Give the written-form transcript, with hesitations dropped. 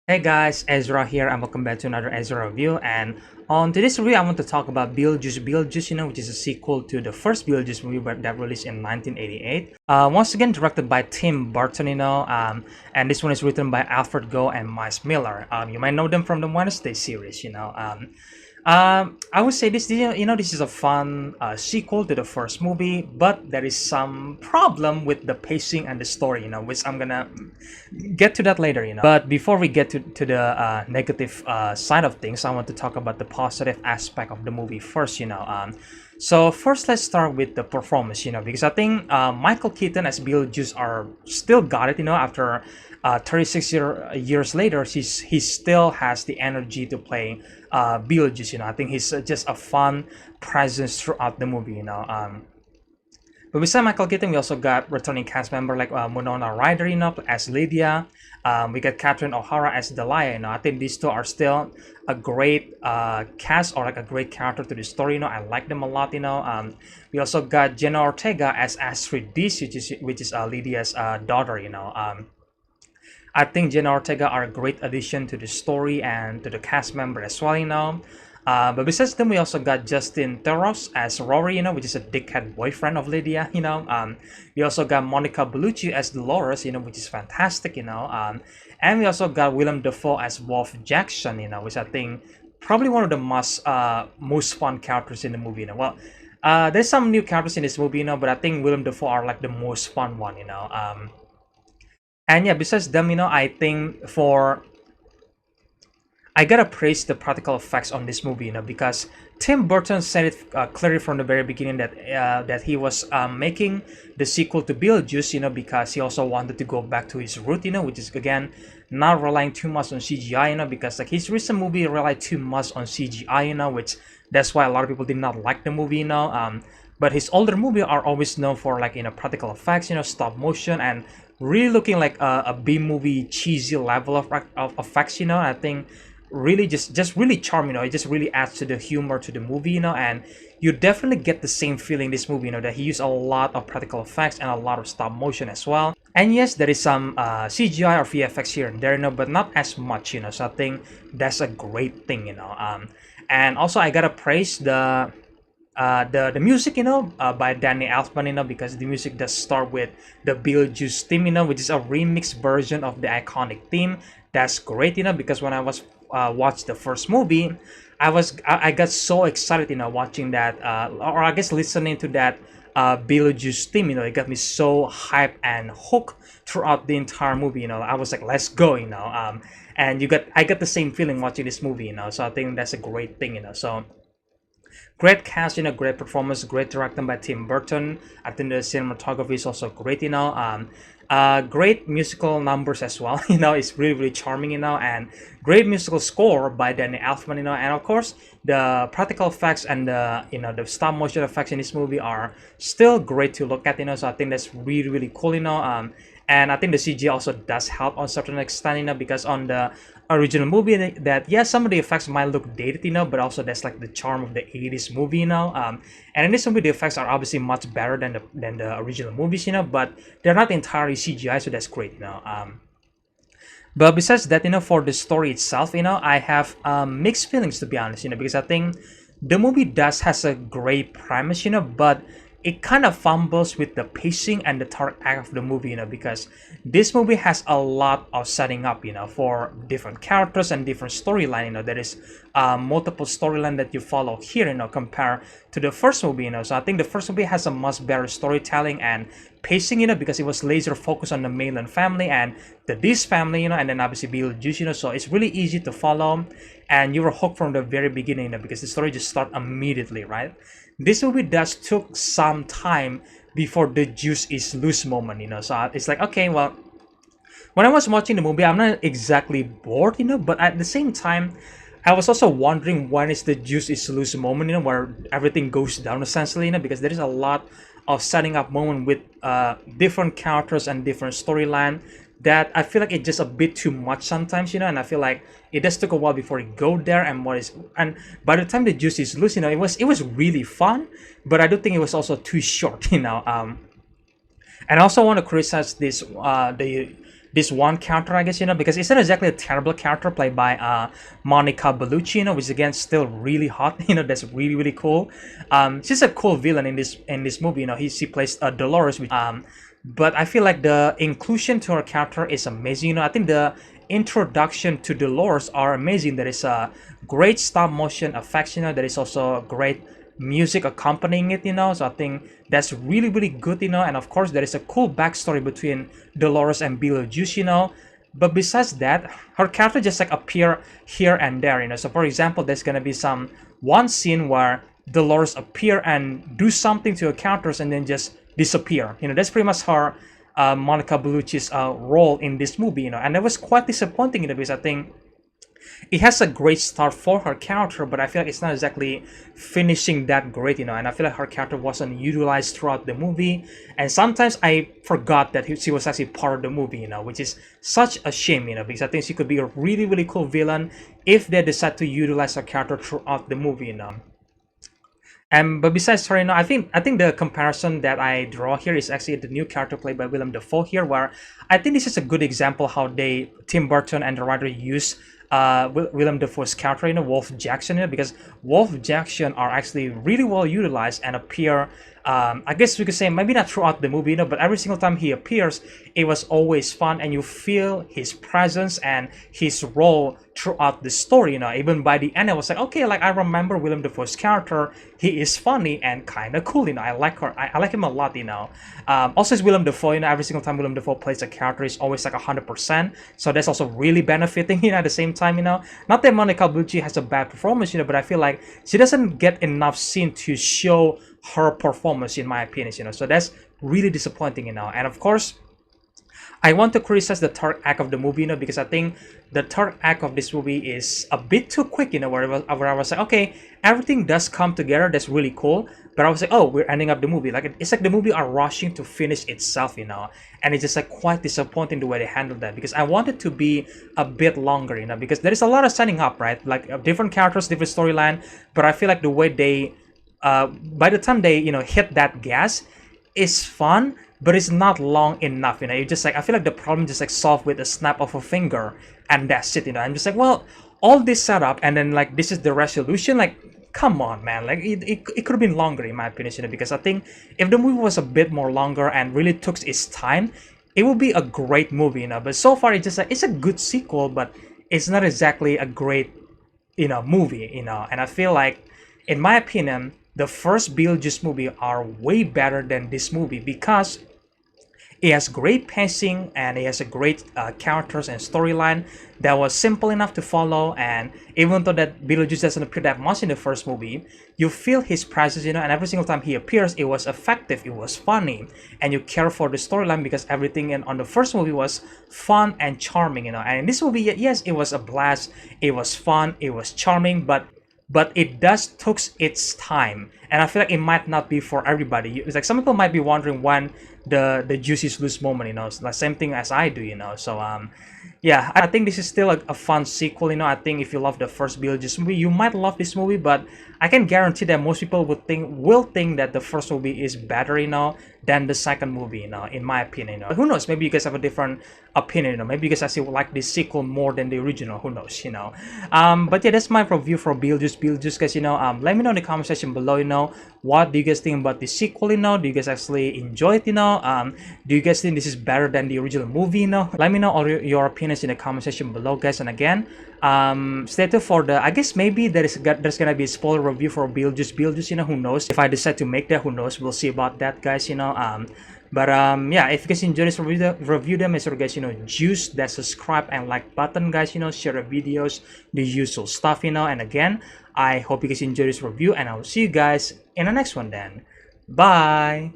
Hey guys, Ezra here and welcome back to another Ezra review. And on today's review, I want to talk about Beetlejuice, which is a sequel to the first Beetlejuice movie that released in 1988. Once again, directed by Tim Burton, and this one is written by Alfred Goh and Miles Miller. You might know them from the Wednesday series, I would say this is a fun sequel to the first movie, but there is some problem with the pacing and the story, which I'm gonna get to that later. But before we get to the negative side of things, I want to talk about the positive aspect of the movie first. So first, let's start with the performance, because I think Michael Keaton as Beetlejuice are still got it, after 36 years later, he still has the energy to play Beetlejuice. I think he's just a fun presence throughout the movie. But besides Michael Keaton, we also got returning cast member like winonaryder, as Lydia. We got Catherine as Delia. I think these two are still a great cast or like a great character to the story. I like them a lot. We also got Jennaortega as Astrid Dees, which is Lydia's daughter. I think jennaortega are a great addition to the story and to the cast member as well. But besides them, we also got justintheroux as Rory, which is a dickhead boyfriend of Lydia. We also got monicabellucci as Dolores, which is fantastic. And we also got willemdafoe as Wolf Jackson, which I think probably one of the most fun characters in the movie. Well, there's some new characters in this movie, but I think willemdafoe are like the most fun one. And yeah, besides them, I think I gotta praise the practical effects on this movie, because Tim Burton said it clearly from the very beginning that he was making the sequel to Beetlejuice, because he also wanted to go back to his root, which is again not relying too much on CGI, because like his recent movie relied too much on CGI, which that's why a lot of people did not like the movie. But his older movies are always known for like practical effects, stop motion, and really looking like a B movie cheesy level of effects. I think really just really charming. It just really adds to the humor to the movie. And you definitely get the same feeling in this movie. That he used a lot of practical effects and a lot of stop motion as well. And yes, there is some CGI or VFX here and there, but not as much. So I think that's a great thing. And also I gotta praise the music, by Danny Elfman, because the music does start with the Beetlejuice theme, which is a remixed version of the iconic theme. That's great, because when I was watched the first movie, I got so excited, watching that, or I guess listening to that Beetlejuice theme. It got me so hyped and hooked throughout the entire movie. I was like, let's go. And I got the same feeling watching this movie. So I think that's a great thing. So great cast, great performance, great directing by Tim Burton. I think the cinematography is also great. Great musical numbers as well. It's really really charming. And great musical score by Danny Elfman. And of course the practical effects and the stop motion effects in this movie are still great to look at. So I think that's really really cool. And I think the CG also does help on certain extent, because on the original movie, that yeah, some of the effects might look dated, but also that's like the charm of the 80s movie. And in this movie, the effects are obviously much better than the original movies, but they're not entirely CGI, so that's great. But besides that, for the story itself, I have mixed feelings, to be honest, because I think the movie has a great premise, but it kind of fumbles with the pacing and the third act of the movie, because this movie has a lot of setting up, for different characters and different storyline. There is multiple storyline that you follow here, compared to the first movie. So I think the first movie has a much better storytelling and pacing, because it was laser focused on the mainland family and the Dees family, and then obviously Beetlejuice, so it's really easy to follow, and you were hooked from the very beginning, because the story just starts immediately, right? This movie does took some time before the juice is loose moment, so it's like, okay, well, when I was watching the movie, I'm not exactly bored, but at the same time, I was also wondering when is the juice is loose moment, where everything goes down essentially, because there is a lot of setting up moment with different characters and different storyline that I feel like it's just a bit too much sometimes, and I feel like it just took a while before it go there, and by the time the juice is loose, it was really fun, but I do think it was also too short. And I also want to criticize this one character, I guess, because it's not exactly a terrible character played by monicabellucci, which is again still really hot. That's really really cool. She's a cool villain in this movie. She plays Dolores, which, but I feel like the inclusion to her character is amazing. I think the introduction to Dolores are amazing. There is a great stop motion effects. There is also great music accompanying it. So I think that's really really good. And of course there is a cool backstory between Dolores and Beetlejuice. But besides that, her character just like appear here and there. So for example, there's gonna be one scene where Dolores appear and do something to her characters and then just disappear. That's pretty much her Monica Bellucci's role in this movie. And that was quite disappointing, because I think it has a great start for her character, but I feel like it's not exactly finishing that great, and I feel like her character wasn't utilized throughout the movie, and sometimes I forgot that she was actually part of the movie, which is such a shame, because I think she could be a really really cool villain if they decide to utilize her character throughout the movie, but besides her, I think the comparison that I draw here is actually the new character played by Willemdafoe here, where I think this is a good example how Tim Burton and the writer use Willemdafoe's character, Wolf Jackson, because Wolf Jackson are actually really well utilized and appear, I guess we could say maybe not throughout the movie, but every single time he appears, it was always fun, and you feel his presence and his role throughout the story. Even by the end, I was like, okay, like I remember Willemdafoe's character. He is funny and kind of cool. I like her. I like him a lot. Also, it's Willemdafoe. Every single time Willemdafoe plays a character, it's always like 100%. So that's also really benefiting. At the same time, not that Monica Bellucci has a bad performance, but I feel like she doesn't get enough scene to show her performance, in my opinion. So that's really disappointing. And of course, I want to criticize the third act of the movie, because I think the third act of this movie is a bit too quick, where I was like, okay, everything does come together, that's really cool, but I was like, oh, we're ending up the movie. Like, it's like the movie are rushing to finish itself, and it's just like quite disappointing the way they handled that, because I want it to be a bit longer, because there is a lot of setting up, right? Like different characters, different storyline, but I feel like the way they, by the time they, hit that gas, is fun, but it's not long enough. You just like, I feel like the problem just like solved with a snap of a finger, and that's it. I'm just like, well, all this setup, and then like this is the resolution. Like, come on, man. Like it could have been longer, in my opinion, because I think if the movie was a bit more longer and really took its time, it would be a great movie. But so far, it's just like, it's a good sequel, but it's not exactly a great movie. And I feel like, in my opinion, the first Beetlejuice movie are way better than this movie, because it has great pacing and it has a great characters and storyline that was simple enough to follow. And even though that Beetlejuice doesn't appear that much in the first movie, you feel his presence, and every single time he appears, it was effective, it was funny, and you care for the storyline, because everything on the first movie was fun and charming, And in this movie, yes, it was a blast, it was fun, it was charming, but it does took its time, and I feel like it might not be for everybody. It's like some people might be wondering when the juices lose moment, It's the same thing as I do, So yeah, I think this is still a fun sequel, I think if you love the first Beetlejuice movie, you might love this movie, but I can guarantee that most people will think that the first movie is better, than the second movie, in my opinion. But who knows? Maybe you guys have a different opinion, Maybe you guys actually like this sequel more than the original. Who knows? But yeah, that's my review for Beetlejuice, guys. Let me know in the comment section below. What do you guys think about the sequel? Do you guys actually enjoy it? Do you guys think this is better than the original movie? Let me know all your opinions in the comment section below, guys. And again, stay tuned for I guess maybe there's gonna be a spoiler review for Beetlejuice. Who knows? If I decide to make that, who knows? We'll see about that, guys. But yeah, if you guys enjoy this review, then make sure, guys, juice that subscribe and like button, guys. Share the videos, the usual stuff. And again, I hope you guys enjoy this review, and I will see you guys in the next one then. Bye.